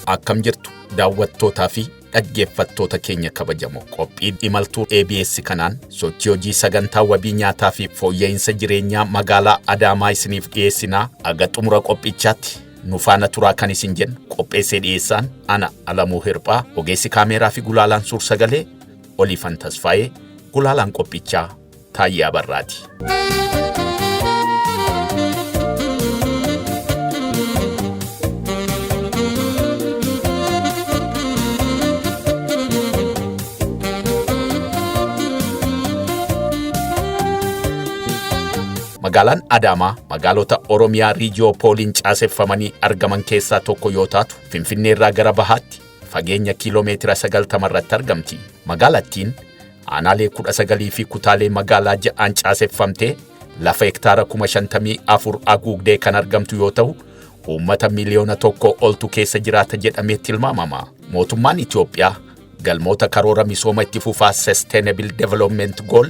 Akkam jirtu daawwattootaa fi dhaggeeffattoota keenya kabajamoo qophii imaltuu ABS kanaan sochii hojii sagantaa wabii nyaataa fi fooyya'insa jireenyaa magaalaa Adaamaa isiniif dhiyeessinaa aga xumura qophichaatti nu faana turaa kan isin jennu qopheessee dhiyeessaan ana Alamuu Hirphaa ogeessi kaameeraa fi gulaalaan suur-sagalee Olifan Tasfaayee gulaalaan qophichaa Taayyaa Barraati. Magaalaan Adaamaa magaalota Oromiyaa Riijiyoopooliin caaseffamanii argaman keessaa tokko yoo taatu Finfinnee irraa gara bahaatti fageenya kiiloomeetira 90 irratti argamti. Magaalattiin aanaalee 19 fi kutaalee magaalaa 6 caaseffamtee lafa hektaara 54,000 haguugdee kan argamtu yoo ta'u uummata miliyoona 1 oltu keessa jiraata jedhamee tilmaamama. Mootummaan Itoophiyaa galmoota karoora misooma itti fufaa Sustainable Development Goal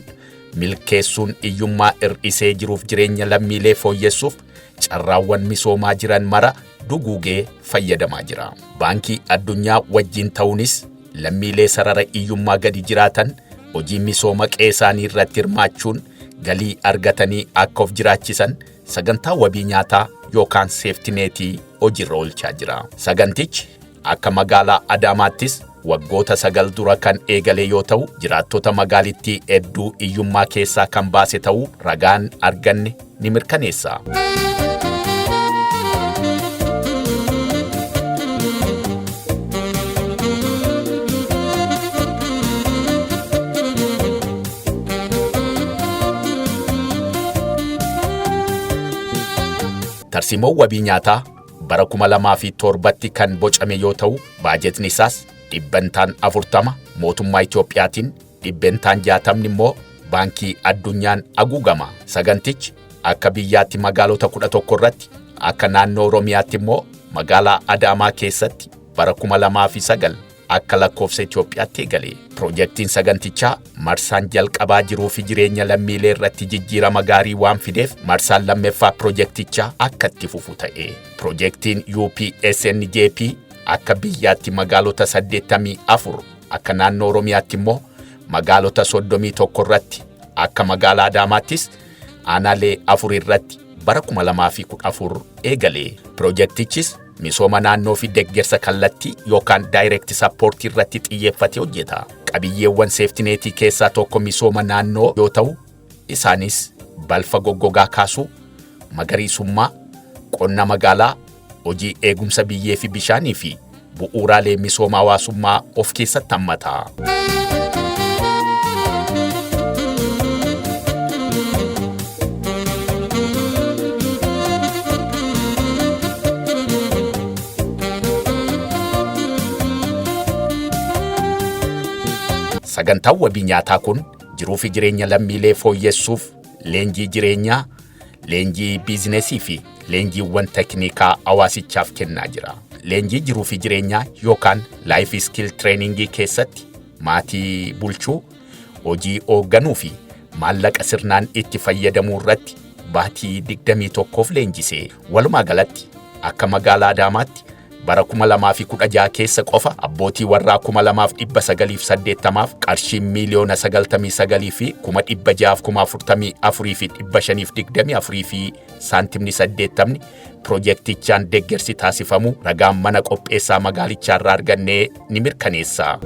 milkeessuun iyyummaa hir'isee jiruuf jireenya lammiilee fooyyessuuf carraawwan misoomaa jiran mara duguugee fayyadamaa jira. Baankii addunyaa wajjin ta'uunis lammiilee sarara iyyummaa gadi jiraatan hojii misooma qeesaanii irratti hirmaachuun galii argatanii akka of jiraachisan sagantaa wabii nyaataa yookaan seeftineetii hojiirra oolchaa jira. Sagantichi akka magaalaa Adaamaattis waggoota 9 dura kan eegale yoo ta'u jiraattota magaalittii hedduu iyyummaa keessaa kan baase ta'uu ragaan arganne ni mirkaneessa. Tarsiimoon wabii nyaataa bara 2007tti kan bocame yoo ta'u baajetni isaas dhibbantaan 40 mootummaa Itoophiyaatiin dhibbantaan 60 immoo baankii addunyaan haguugama. Sagantichi akka biyyaatti magaalota 11 irratti akka naannoo Oromiyaatti immoo magaalaa Adaamaa keessatti bara 2009 akka lakkoofsa Itoophiyaatti eegale. Piroojeektiin sagantichaa marsaan jalqabaa jiruu fi jireenya lammiilee irratti jijjiirama gaarii waan fideef marsaan lammeeffaa piroojeektichaa akka itti fufu ta'e. Piroojeektiin UPSNJP akka biyyaatti magaalota 84 akka naannoo Oromiyaatti immoo magaalota 31 irratti akka magaalaa Adaamaattis aanaalee 4 irratti bara 2014 eegale. Piroojeektichis misooma naannoo fi deeggarsa kallattii yookaan direct support irratti xiyyeeffatee hojjeta. Qabiyyeewwan seeftineetii keessaa tokko misooma naannoo yoo ta'u isaanis balfa goggogaa kaasuu, magariisummaa, qonna magaalaa, hojii eegumsa biyyee fi bishaanii fi bu'uuraalee misooma hawaasummaa of keessatti hammata. Sagantaan wabii nyaataa kun jiruu fi jireenya lammiilee fooyyessuuf leenjii jireenyaa, leenjii biizinesii fi leenjiiwwan tekniikaa hawaasichaaf kennaa jira. Leenjii jiruu fi jireenyaa yookaan life skill trainingii keessatti maatii bulchuu, hojii hoogganuu fi maallaqa sirnaan itti fayyadamuu irratti baatii 21f leenjisee. Walumaa galatti akka magaalaa Adaamaatti bara 2016 keessa qofa abbootii warraa 2,980 qarshii miliyoona 99 fi 644,524 fi saantimni 80 piroojeektichaan deeggarsi taasifamu ragaan mana qopheessaa magaalichaa irraa argannee ni mirkaneessa.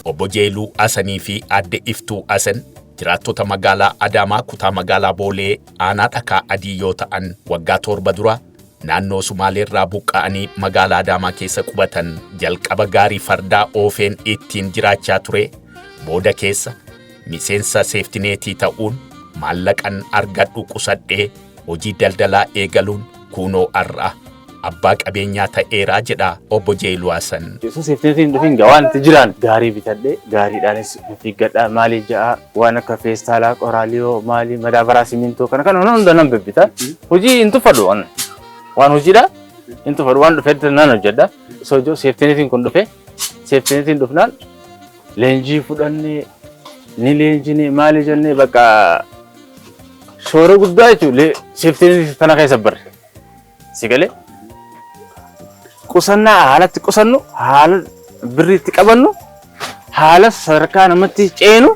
Obbo Jeeluu Asanii fi Aadde Iftuu Asan jiraattota magaalaa Adaamaa kutaa magaalaa Boolee aanaa dhakaa adii yoo ta'an waggaa 7 dura naannoo Sumaaleerraa buqqa'anii magaalaa Adaamaa keessa qubatan jalqaba gaarii fardaa oofeen ittiin jiraachaa ture booda keessa miseensa seeftineetii ta'uun maallaqan argadhu qusadhee hojii daldalaa eegaluun kunoo arra abbaa qabeenyaa ta'eeraa jedha Obbo Jeeluu Asan. Yesuus seeftineetiin dhufin waan itti jiran gaarii bitadhee gaariidhaanis fiiggadhaa maali ja'a waan akka feestaalaa qoraaliyoo maali madaabaraa simintoo kana hunda nan bibbita hojii hin tuffadhu waan hojiidha Intu faruan dhufee naan hojjedha. Soojoo seeftineetiin kun dhufee seeftineetiin dhufnaan leenjii fudhannee ni leenjinee maali jennee bakka shoora guddaa jechuudha seeftineetii tana keessa barre. Sigalee qusannaa haalatti qusannu haala birriitti qabannu haala sadarkaa namatti ceenu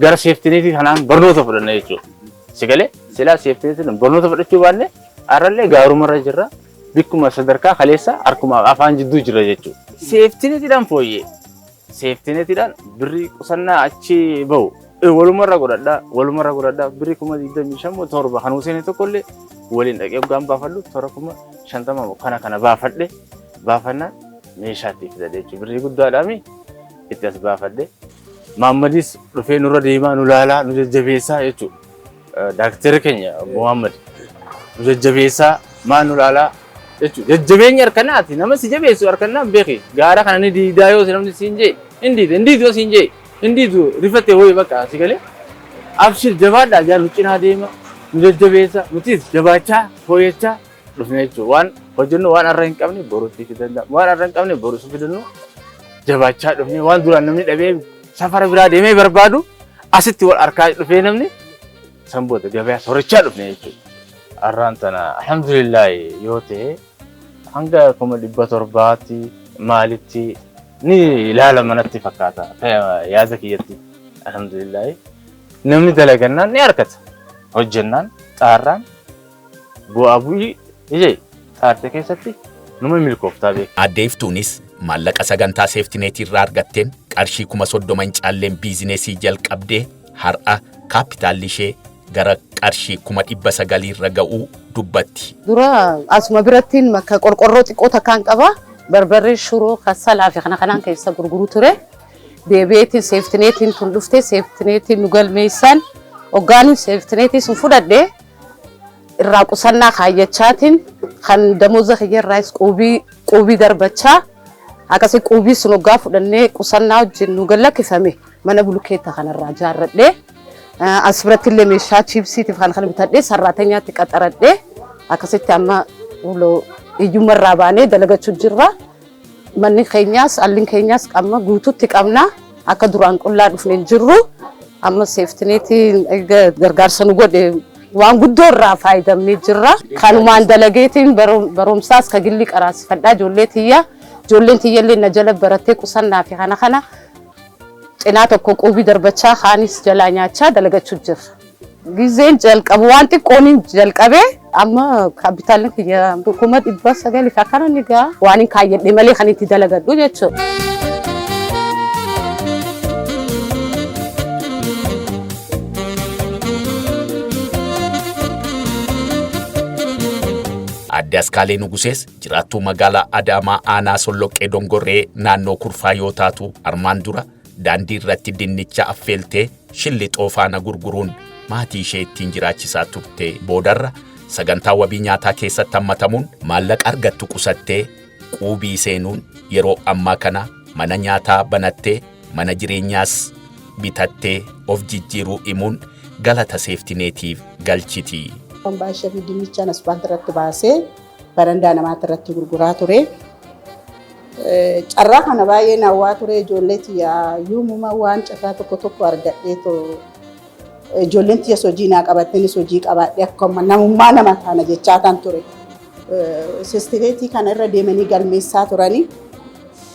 gara seeftineetii kanaan barnoota fudhanna jechuudha. Sigalee silaa seeftineetiin barnoota fudhachuu baanne arrallee gaarumarra jirra. Bikkuma sadarkaa kaleessa harkuma afaan jidduu jira jechuudha. Seeftineetiidhaan fooyyee. Seeftineetiidhaan birrii qusannaa achi bahu. Walumarra godhadhaa birrii 25,000 kan Huseen tokkollee waliin dhaqee hoggaan baafadhu 50,000 kana baafadhe baafannaan meeshaatti fidadhe jechuudha. Birrii guddaadhaami itti as baafadhe. Maammadis dhufee nurra deemaa nu laalaa nu jajjabeessaa jechuudha. Daaktarri keenya Muhammad nu jajjabeessaa maa nu laalaa jechuudha. Jajjabeenya harkanaati nama si jabeessu harkanaan beeki. Gaara kana ni diidaa yoo namni siin jee indiidu yoo siin jee indiidu rifattee ho'i bakka si galee abshir jabaadhaa jaallu cinaa deema nu jajjabeessa nutis jabaachaa fooyyachaa dhufne jechuudha. Waan hojjennu waan har'a hin qabne boruutti fidannaa waan har'a hin qabne boruutti fidannu jabaachaa dhufne waan duraan namni dhabee safara biraa deemee barbaadu asitti wal harkaa dhufee namni sanboota gabaa soorachaa dhufne jechuudha. Har'aan tana alhamdulillah yoo ta'e hanga 700 maalitti ni ilaala manatti fakkaata yaada kiyyatti alhamdulillah namni dalagannaan ni harkata hojjennaan xaarraan bu'aa bu'ii ijee xaarte keessatti nama milkooftaa beeka. Addeeftuunis maallaqa sagantaa seeftineetii irraa argatteen qarshii 30,000 hin caalleen biizineesii jalqabdee har'a kaapitaalli ishee gara qarshii 900 irra ga'uu dubbatti. Dura asuma birattiin makka qorqorroo xiqqoo takkaan qaba. Barbarree shuroo kassalaa fi kana kanaan keessa gurguru ture. Deebi'eetiin seeftineetiin tun dhufte seeftineetiin nu galmeessan hoggaaniin seeftineetii sun fudhadhee irraa qusannaa kaayyachaatiin kan damooza kiyyarraas quubii darbachaa akkasii quubii sun hoggaa fudhannee qusannaa wajjin nu gallakkifame mana bulukeetta kanarraa jaarradhee as biratti illee meeshaa chiipsiitiif kan bitadhee sarraatanyaatti qaxaradhee akkasitti amma iyyummarraa baanee dalagachuu jirra. Manni keenyaas alliin keenyaas amma guutuutti qabna akka duraan qullaa dhufnee jirru amma seeftineetiin gargaarsa nu godhe waan guddoo irraa faayidamnee jirra. Kanumaan dalageetiin barumsaas ka gilli qaraasifadhaa ijoolleen tiyyallee na jala barattee qusannaa fi kana cinaa tokko quubii darbachaa kaanis jalaa nyaachaa dalagachuu jirra. Gizeen jalqabu waan xiqqooniin jalqabee amma kaapitaalli kiyya 900 fi akkana ni gaa waan hin kaayyadhe malee kan itti dalagadhu jechuudha. Adde Askaalee Nugusees jiraattuu magaalaa Adaamaa aanaa Solloqqee Dongorree naannoo Kurfaa yoo taatu armaan dura daandii irratti dinnicha affeeltee shillixoo faana gurguruun maatii ishee ittiin jiraachisaa turte. Boodarra sagantaa wabii nyaataa keessatti hammatamuun maallaqa argattu qusattee quubii seenuun yeroo ammaa kana mana nyaataa banattee mana jireenyaas bitattee of jijjiiruu himuun galata seeftineetiif galchiti. Baay'ee fi dinnichaan asfaaltii irratti baasee barandaa namaatti irratti gurguraa ture. Carraa kana baay'ee naawwaa ture ijoollee tiyyaa yuumuma waan carraa tokko argadhee ijoolleen tiyya hojii naa qabattenis hojii qabaadhee akkuma namummaa nama kana jechaa tan ture. Seeftineetii kana irra deemanii galmeessaa turanii.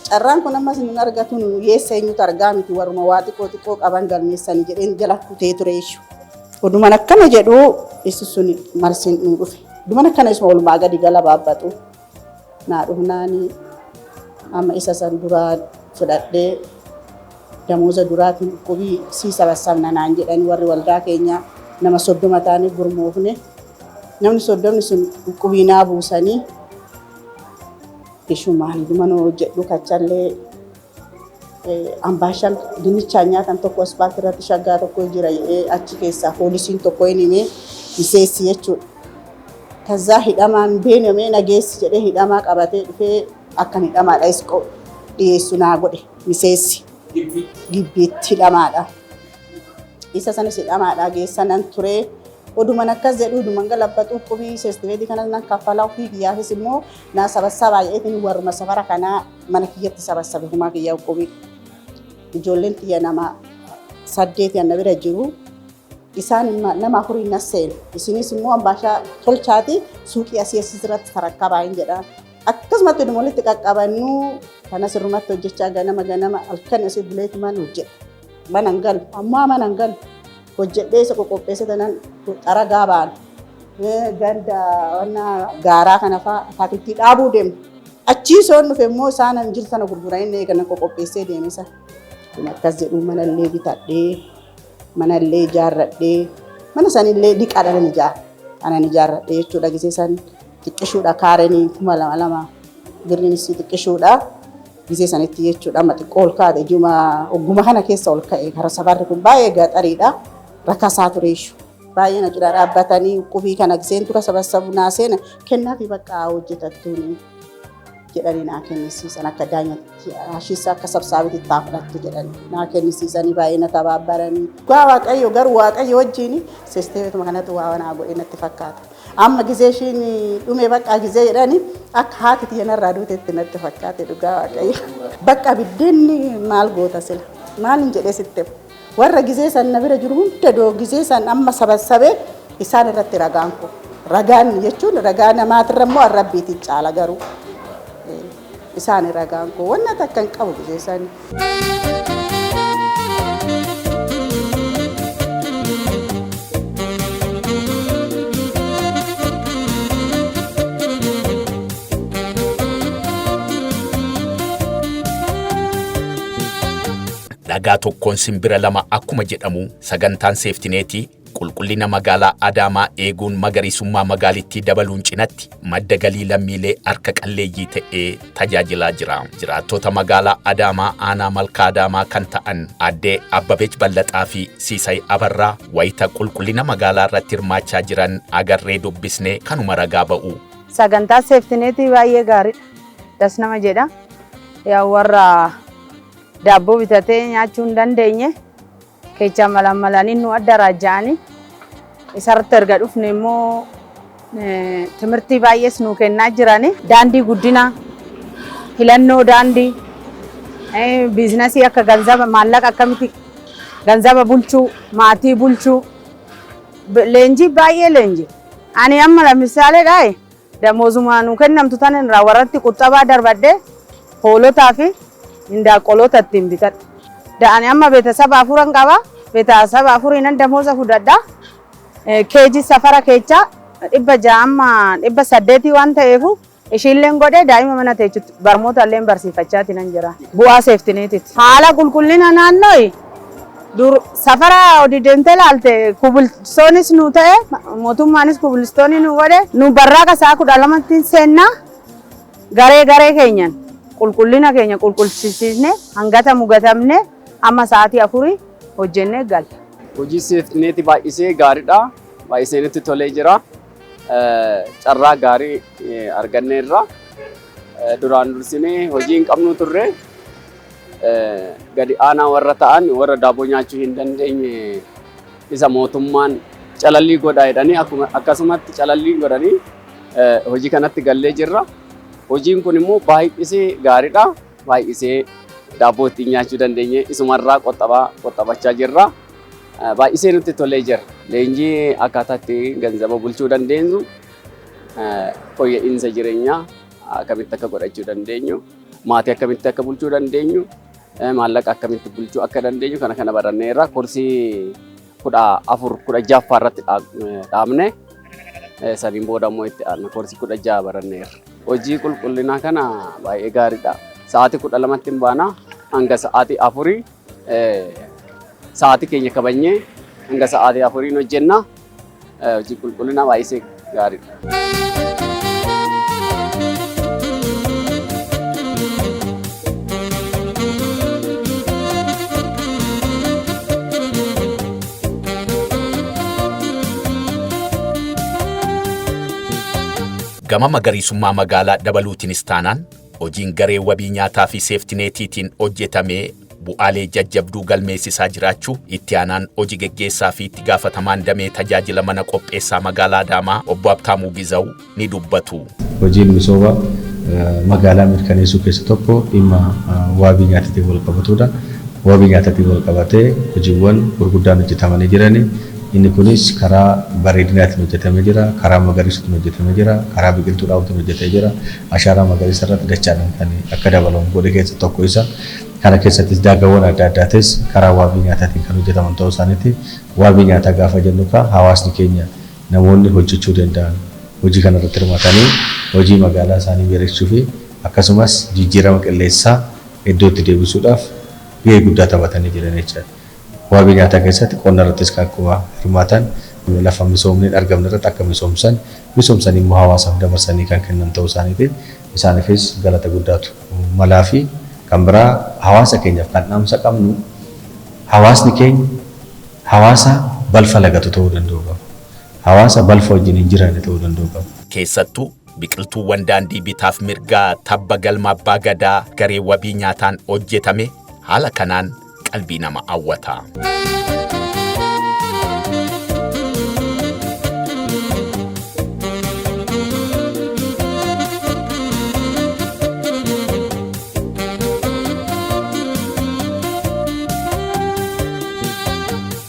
Carraan kun ammas nun argatu nu yeessa eenyutu argaa miti waruma waa xiqqoo qaban galmeessanii jedheen jala kutee ture jechuudha. Oduman akkana jedhu isu sun marsin nu dhufe. Oduman akkana isuma walumaa gadi gala baabbatu. Naa dhufnaanii amma isa san duraa fudhadhee damooza duraatiin qubii sii sabassabna naan jedhanii warri waldaa keenya nama 30 taanii gurmoofne. Namni 30 sun qubii naa buusanii ishumaan dumanoo jedhu kachallee ambaashaan dinnichaa nyaatan tokko asfaaltii irratti shaggaa tokko jira achi keessaa poolisiin tokko hin himee miseessi jechuudha. Kazaa hidhamaan beenamee nageessi jedhee hidhamaa qabatee dhufee akkan hidhamaadha isqoo dhiyeessu naa godhe miseessi gibbiitti hidhamaadha. Isa sanis hidhamaadha geessanan turee Oduman akkas jedhu oduman galabbatu qubii seestineetii kanas nan kaffalaa ofii kiyyaafis immoo naa sabassabaa jedheetiin warruma safara kanaa mana kiyyatti sabassabe humaa kiyyaa qubii. Ijoolleen xiyya nama 8 anna bira jiru. Isaan nama 4 nasseen. Isinis immoo ambaashaa tolchaati suuqii asii irratti tarakkabaa hin jedha. Akkasumatti dhuma walitti qaqqabannu kana sirrumatti hojjechaa ganama halkan asii buleetumaan hojjedha. Mana hin galu ammaa mana hin galu. Hojjedhee isa qoqqopheessa tanan xara gaabaan ganda gaaraa kana fa'aa fakkii dhaabuu deemu. Achii soon dhufe immoo isaan jiru sana gurguranii eegana qoqqopheessee deemisa. Akkas jedhu manallee bitadhee manallee ijaarradhee mana sanillee dhiqaadhaan ijaarra. Anan ijaarradhee jechuudha gisee san xiqqishuudha kaaranii 2,200 birriinis xiqqishuudha. Gisee sanitti jechuudha amma xiqqoo ol kaa'e juma ogguma kana keessa ol ka'e gara safarri kun baay'ee gaxariidha. Rakkasaa tureeshu. Baay'ee na jira dhaabbatanii qubii kana giseen tura sabassabu naaseena kennaa fi bakka hojjetattuuni jedhanii naa kennisiisan akka daanyatti ashiisa akka sabsaabitti taafudhattu jedhanii naa kennisiisanii baay'ee na tabaabbaranii. Gaa Waaqayyo garuu Waaqayyo wajjin sisteemetuma kanatti waa wanaa godhee natti fakkaata. Amma gisee ishiin dhume bakka gisee jedhanii akka haati tiyyanarraa duutetti natti fakkaate dhugaa Waaqayyo. Bakka biddeenni maal goota sila maal hin jedhee sitte warra gisee san na bira jiru hunda doo gisee san amma sabassabee isaan irratti ragaan ko ragaan jechuun ragaa namaatirra immoo arrabbiitiin caala garuu isaan ragaan ko wanna takkan qabu gisee san. Dhagaa tokkoon simbira lama akkuma jedhamu sagantaan seeftineetii qulqullina magaalaa Adaamaa eeguun magariisummaa magaalittii dabaluun cinatti madda galii lammiilee harka qalleeyyii ta'ee tajaajilaa jira. Jiraattota magaalaa Adaamaa aanaa malkaa Adaamaa kan ta'an addee Abbabeech Ballaxaa fi Siisay Abarraa wayita qulqullina magaalaa irratti hirmaachaa jiran agarree dubbisnee kanuma ragaa ba'u. Sagantaa seeftineetii baay'ee gaariidha. Das nama jedha. Yaa warra daabboo bitatee nyaachuu hin dandeenye kecha malamalanii nu adda raaja'anii isarratti erga dhufne immoo timirtii baay'ees nu kennaa jirani. Daandii guddina filannoo daandii biizinasii akka ganzaba maallaqa akkamitti ganzaba bulchuu maatii bulchuu leenjii baay'ee leenjii. Ani amma lamisaalee dhaa'e damoozuma nu kennamtu tan irraa warratti quxxabaa darbadhee hoolotaa fi indaqolota ittiin bitadha. Da'ani amma beetasaba 4 qaba. Beetasaba 4 nan damooza fudhadha. Keeji safara keechaa 600 amma 800 waan ta'eefu ishiilleen godhee daa'ima mana teechutti barmoota illee barsiifachaati nan jira. Bu'aa seeftineetiiti. Haala qulqullina naannoo dur safara odi deemtee laalte kubilstoonis nu ta'e mootummaanis kubilstoonii nu godhe nu barraaqa sa'a 12tti seennaa garee keenyan. Qulqullina keenya qulqulchisiisne hangata mugatamne amma sa'aatii 4 hojjennee galla. Hojii seeftineetii baay'isee gaariidha. Baay'isee nutti tolee jira. Carraa gaarii arganneerra. Duraan dursinee hojii hin qabnu turre gadi aanaa warra ta'an warra daabboo nyaachuu hin dandeenye isa mootummaan calallii godhaa jedhanii akkasumatti calallii godhanii hojii kanatti gallee jirra. Hojiin kun immoo baay'isee gaariidha. Baay'isee daabboo ittiin nyaachuu dandeenye isumarraa qoxxabachaa jirra. Baay'isee nutti tolee jira. Leenjii akkaataa itti ganzaba bulchuu dandeenyu, fooyya'insa jireenyaa akkamitti akka godhachuu dandeenyu, maatii akkamitti akka bulchuu dandeenyu, maallaqa akkamitti bulchuu akka dandeenyu kana baranneerra. Koorsii 14-16 irratti dhaabne saniin booda immoo itti aanna koorsii 16 baranneerra. Hojii qulqullinaa kana baay'ee gaariidha. Sa'aatii 12tti baana hanga sa'aatii 4 sa'aatii keenya kabanyee hanga sa'aatii 4 hojjenna. Hojii qulqullinaa baay'ee gaariidha. Gama magariisummaa magaalaa dabaluutiinis taanaan hojiin garee wabii nyaataa fi seeftineetiitiin hojjetamee bu'aalee jajjabduu galmeessisaa jiraachuu itti aanaan hojii geggeessaa fi itti gaafatamaan damee tajaajila mana qopheessaa magaalaa Adaamaa obbo Habtaamuu Gizaw ni dubbatu. Hojiin misooma magaalaa mirkaneessuu keessa tokko dhimma waabii nyaataatiin wal qabatudha. Waabii nyaataatiin wal qabatee hojiiwwan gurguddaan hojjetamanii jirani. Inni kunis karaa bareedinaatiin hojjetamee jira, karaa magariisaatiin hojjetamee jira, karaa biqiltuu dhaabbatiin hojjetamee jira. Ashaaraa magariisa irratti dachaan kan akka dabalamu godhe keessa tokko isa. Kana keessattis daagawwan adda addaatis karaa waabii nyaataatiin kan hojjetaman ta'uu isaaniiti. Waabii nyaataa gaafa jennu hawaasni keenya namoonni hojjechuu danda'an hojii kana irratti hirmaatanii hojii magaalaa isaanii bareechuu fi akkasumas jijjiirama qilleensaa iddootti deebisuudhaaf gahee guddaa taphatanii jiran jechuudha. Waabii nyaataa keessatti qonna irrattis kan akkuma hirmaatan lafa misoomni argamne irratti akka misoomsanii immoo hawaasaaf dabarsanii kan kennan ta'uu isaaniiti. Isaaniifis galata guddaatu malaa fi kan biraa hawaasa keenyaaf kan dhaamsa qabnu hawaasni keenya hawaasa balfa lagatu ta'uu danda'u qaba. Hawaasa balfa wajjin hin jiraanne ta'uu danda'u qaba. Keessattuu biqiltuuwwan daandii bitaaf mirgaa tabba galma abbaa gadaa garee wabii nyaataan hojjetame haala kanaan qalbii nama hawwata.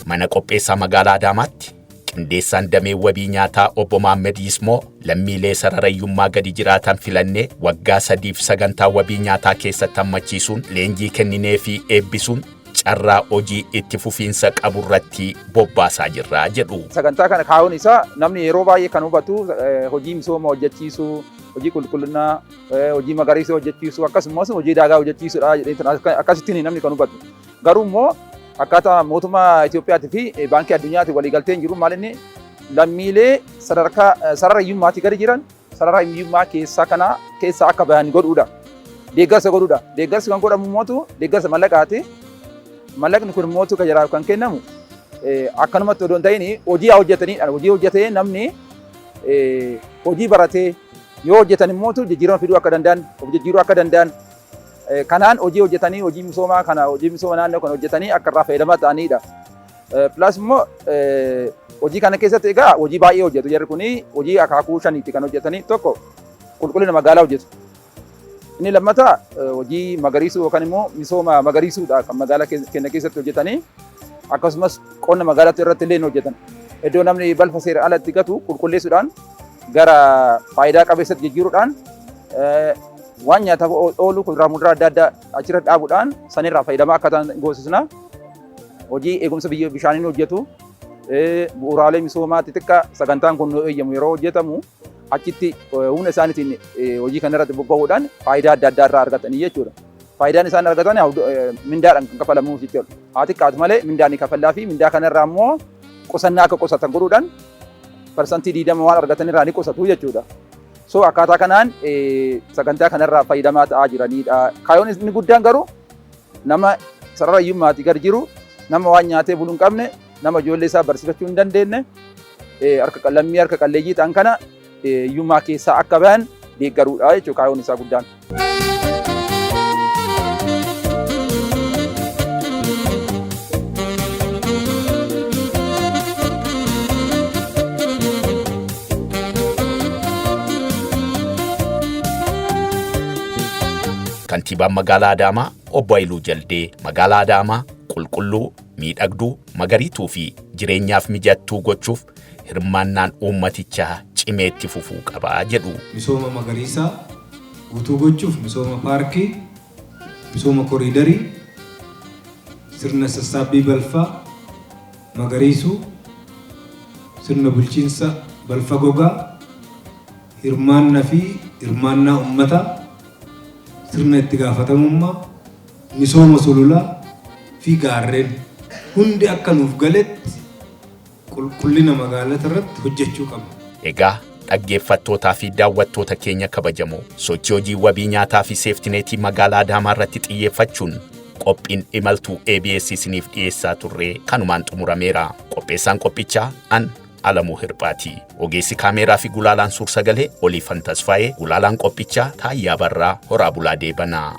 Mana qopheessaa magaalaa Adaamaatti qindeessaan damee wabii nyaataa obbo Maammed Yismoo lammiilee sararayyummaa gadi jiraatan filannee waggaa 3f sagantaa wabii nyaataa keessatti hammachiisuun leenjii kenninee fi eebbisuun carraa hojii itti fufiinsa qabu irratti bobbaasaa jirra jedhu. Sagantaa kana kaa'uun isaa namni yeroo baay'ee kan hubatu hojii misooma hojjechiisuu, hojii qulqullinaa, hojii magariisa hojjechiisuu akkasumas hojii daagaa hojjechiisuudha jedhee akkasittiin namni kan hubatu. Garuu immoo akkaataa mootummaa Itoophiyaatii fi baankii addunyaatti waliigalteen jiru maal inni lammiilee sadarkaa sararayyummaatii gadi jiran sararayyummaa keessaa akka bahan godhuudha. Deeggarsa godhuudha. Deeggarsi kan godhamu mootu deeggarsa mallaqaati. Mallaqni kun mootu kan jiraaf kan kennamu akkanumatti odoo hin ta'in hojii hojjetaniidha. Hojii hojjetee namni hojii baratee yoo hojjetan mootu jijjiirama fiduu akka danda'an, jijjiiruu akka danda'an kanaan hojii hojjetanii hojii misoomaa kana hojii misooma naannoo kana hojjetanii akka irraa fayyadamaa ta'anidha. Plus immoo hojii kana keessatti egaa hojii baay'ee hojjetu. Jarri kuni hojii akaakuu shaniitti kan hojjetanii tokko qulqullina magaalaa hojjetu. Inni lammataa hojii magariisuu yookaan immoo misooma magariisuudha kan magaalaa keenya keessatti hojjetanii akkasumas qonna magaalaa irratti illee hojjetan. Iddoo namni balfa seera alatti gatu qulqulleessuudhaan gara faayidaa qabeessatti jijjiiruudhaan waan nyaataaf oolu kuduraa muduraa adda addaa achirra dhaabuudhaan sanirraa fayyadamaa akka ta'an goosisna. Hojii eegumsa bishaanii hojjetu. Bu'uuraalee misoomaa xixiqqaa sagantaan kun eeyyamu yeroo hojjetamu achitti humna isaaniitiin hojii kanarratti bobba'uudhaan faayidaa adda addaa irraa argatanii jechuudha. Faayidaan isaan argatan mindaadhaan kan kafalamu jechuudha. Haa xiqqaatu malee mindaan kafallaa fi mindaa kanarraa immoo qusannaa akka qusatan godhuudhaan parsantii 20 waan argatan irraa ni qusatu jechuudha. So akkaataa kanaan sagantaa kanarraa fayyadamaa ta'aa jiranidha. Kaayyoon inni guddaan garuu nama sararayyummaatii gad jiru, nama waan nyaatee buluu hin qabne, nama ijoollee isaa barsiifachuu hin dandeenye, lammii harka qalleeyyii ta'an kana hiyyummaa keessaa akka bahan deeggaruudha jechuudha kaayyoon isaa guddaan. Kantiibaan magaalaa Adaamaa obbo Haayiluu Jaldee magaalaa Adaamaa qulqulluu, miidhagduu, magariituu fi jireenyaaf mijattuu gochuuf hirmaannaan uummatichaa cimee itti fufuu qabaa jedhu. Misooma magariisaa guutuu gochuuf misooma paarkii, misooma koriidarii, sirna sassaabbii balfaa, magariisuu, sirna bulchiinsa balfa gogaa, hirmaannaa fi hirmaannaa uummataa, sirna itti gaafatamummaa, misooma sululaa fi gaarreen hundi akka nuuf galetti qulqullina magaalaa irratti hojjechuu qabna. Egaa dhaggeeffattootaa fi daawwattoota keenya kabajamoo sochii hojii wabii nyaataa fi seeftineetii magaalaa Adaamaa irratti xiyyeeffachuun qophiin imaltuu ABS isiniif dhiyeessaa turre kanumaan xumurameera. Qopheessaan qophichaa an Alamuu Hirphaati. Ogeessi kaameeraa fi gulaalaan suur-sagalee Oliifan Tasfaayee, gulaalaan qophichaa Taayyaa Barraa Horaa Bulaa Deebanaa.